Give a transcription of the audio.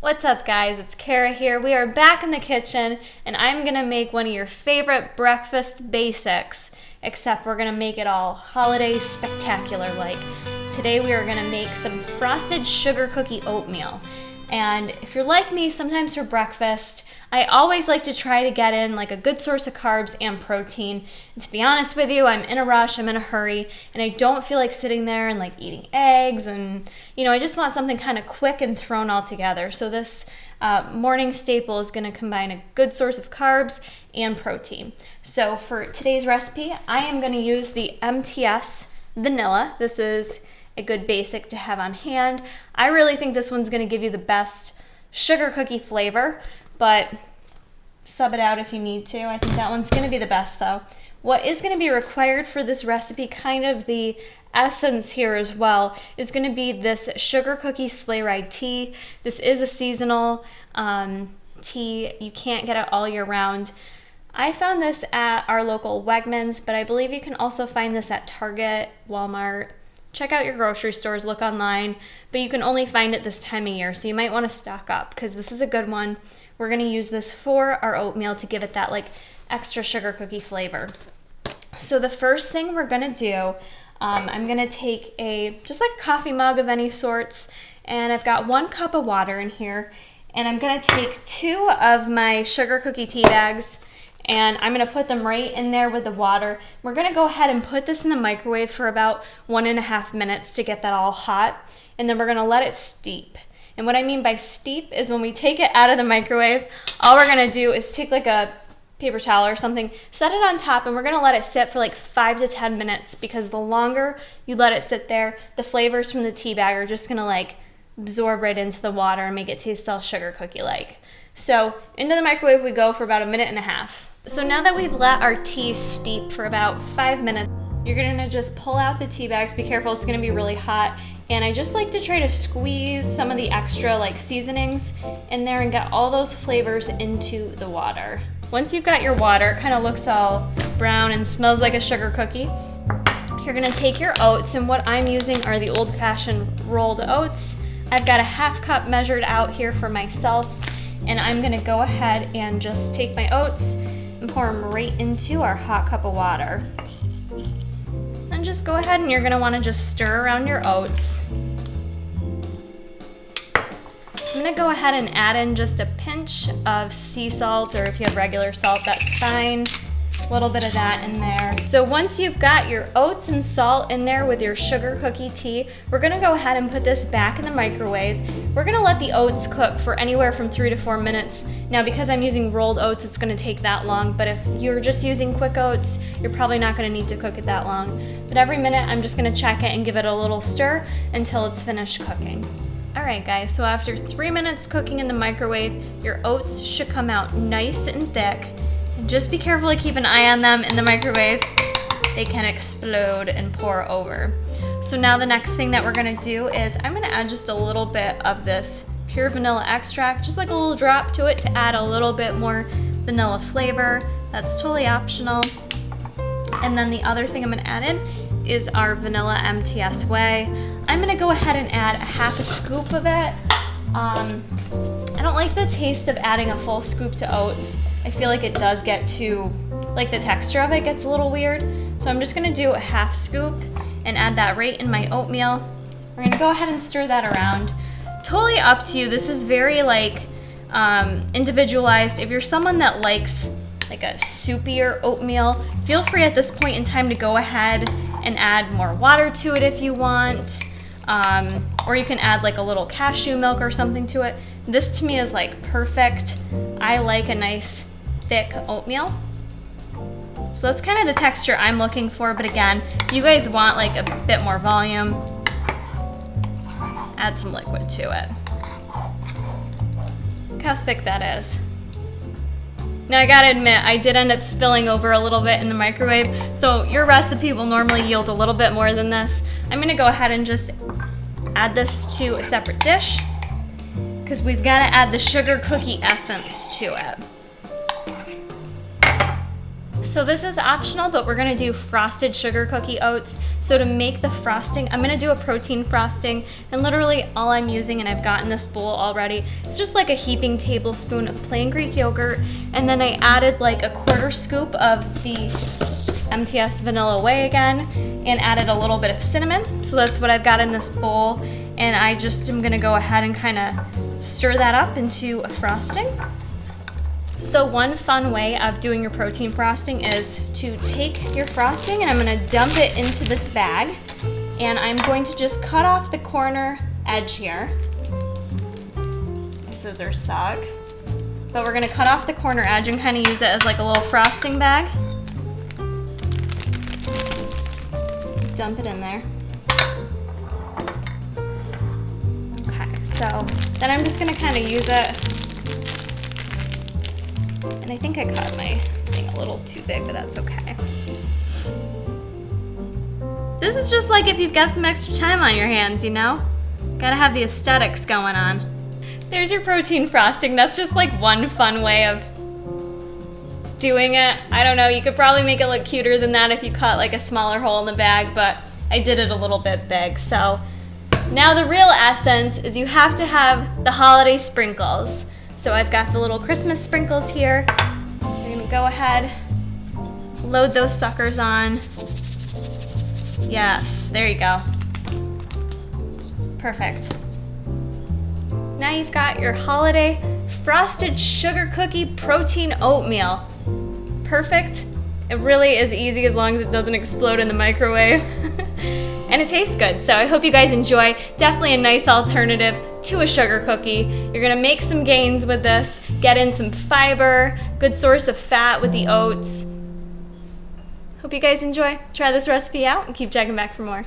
What's up, guys? It's Kara here. We are back in the kitchen and I'm gonna make one of your favorite breakfast basics, except we're gonna make it all holiday spectacular like. Today we are gonna make some frosted sugar cookie oatmeal. And if you're like me, sometimes for breakfast, I always like to try to get in like a good source of carbs and protein. And to be honest with you, I'm in a rush, I'm in a hurry, and I don't feel like sitting there and like eating eggs and, I just want something kind of quick and thrown all together. So this morning staple is gonna combine a good source of carbs and protein. So for today's recipe, I am gonna use the MTS Vanilla. This is a good basic to have on hand. I really think this one's gonna give you the best sugar cookie flavor, but sub it out if you need to. I think that one's gonna be the best though. What is gonna be required for this recipe, kind of the essence here as well, is gonna be this sugar cookie sleigh ride tea. This is a seasonal tea. You can't get it all year round. I found this at our local Wegmans, but I believe you can also find this at Target, Walmart. Check out your grocery stores, look online, but you can only find it this time of year, so you might want to stock up because this is a good one. We're going to use this for our oatmeal to give it that like extra sugar cookie flavor. So the first thing we're going to do, I'm going to take just like a coffee mug of any sorts, and I've got 1 cup of water in here, and I'm going to take 2 of my sugar cookie tea bags, and I'm gonna put them right in there with the water. We're gonna go ahead and put this in the microwave for about 1.5 minutes to get that all hot, and then we're gonna let it steep. And what I mean by steep is when we take it out of the microwave, all we're gonna do is take like a paper towel or something, set it on top, and we're gonna let it sit for like 5 to 10 minutes, because the longer you let it sit there, the flavors from the tea bag are just gonna like absorb right into the water and make it taste all sugar cookie-like. So into the microwave we go for about 1.5 minutes. So now that we've let our tea steep for about 5 minutes, you're gonna just pull out the tea bags. Be careful, it's gonna be really hot. And I just like to try to squeeze some of the extra like seasonings in there and get all those flavors into the water. Once you've got your water, it kind of looks all brown and smells like a sugar cookie, you're gonna take your oats, and what I'm using are the old-fashioned rolled oats. I've got a 1/2 cup measured out here for myself, and I'm gonna go ahead and just take my oats and pour them right into our hot cup of water. And just go ahead and you're gonna wanna just stir around your oats. I'm gonna go ahead and add in just a pinch of sea salt, or if you have regular salt, that's fine. A little bit of that in there. So once you've got your oats and salt in there with your sugar cookie tea, we're gonna go ahead and put this back in the microwave. We're gonna let the oats cook for anywhere from 3 to 4 minutes. Now, because I'm using rolled oats, it's gonna take that long, but if you're just using quick oats, you're probably not gonna need to cook it that long. But every minute, I'm just gonna check it and give it a little stir until it's finished cooking. All right, guys, so after 3 minutes cooking in the microwave, your oats should come out nice and thick. And just be careful to keep an eye on them in the microwave. They can explode and pour over. So now the next thing that we're gonna do is I'm gonna add just a little bit of this pure vanilla extract, just like a little drop to it to add a little bit more vanilla flavor. That's totally optional. And then the other thing I'm gonna add in is our Vanilla MTS Whey. I'm gonna go ahead and add a 1/2 scoop of it. I don't like the taste of adding a full scoop to oats. I feel like it does get too, like the texture of it gets a little weird. So I'm just gonna do a 1/2 scoop and add that right in my oatmeal. We're gonna go ahead and stir that around. Totally up to you. This is very like individualized. If you're someone that likes like a soupier oatmeal, feel free at this point in time to go ahead and add more water to it if you want. Or you can add like a little cashew milk or something to it. This to me is like perfect. I like a nice thick oatmeal. So that's kind of the texture I'm looking for, but again, if you guys want like a bit more volume, add some liquid to it. Look how thick that is. Now I gotta admit, I did end up spilling over a little bit in the microwave, so your recipe will normally yield a little bit more than this. I'm gonna go ahead and just add this to a separate dish, because we've gotta add the sugar cookie essence to it. So this is optional, but we're gonna do frosted sugar cookie oats. So to make the frosting, I'm gonna do a protein frosting, and literally all I'm using, and I've got in this bowl already, it's just like a heaping tablespoon of plain Greek yogurt, and then I added like a 1/4 scoop of the MTS Vanilla Whey again, and added a little bit of cinnamon. So that's what I've got in this bowl, and I just am gonna go ahead and kind of stir that up into a frosting. So one fun way of doing your protein frosting is to take your frosting, and I'm gonna dump it into this bag, and I'm going to just cut off the corner edge here. Scissors suck. But we're gonna cut off the corner edge and kind of use it as like a little frosting bag. Dump it in there. Okay, so then I'm just gonna kind of use it. And I think I cut my thing a little too big, but that's okay. This is just like if you've got some extra time on your hands, you know? Gotta have the aesthetics going on. There's your protein frosting. That's just like one fun way of doing it. I don't know, you could probably make it look cuter than that if you cut like a smaller hole in the bag, but I did it a little bit big. So now the real essence is you have to have the holiday sprinkles. So I've got the little Christmas sprinkles here. We're gonna go ahead, load those suckers on. Yes, there you go. Perfect. Now you've got your holiday frosted sugar cookie protein oatmeal. Perfect. It really is easy as long as it doesn't explode in the microwave. And it tastes good, so I hope you guys enjoy. Definitely a nice alternative to a sugar cookie. You're gonna make some gains with this, get in some fiber, good source of fat with the oats. Hope you guys enjoy. Try this recipe out and keep checking back for more.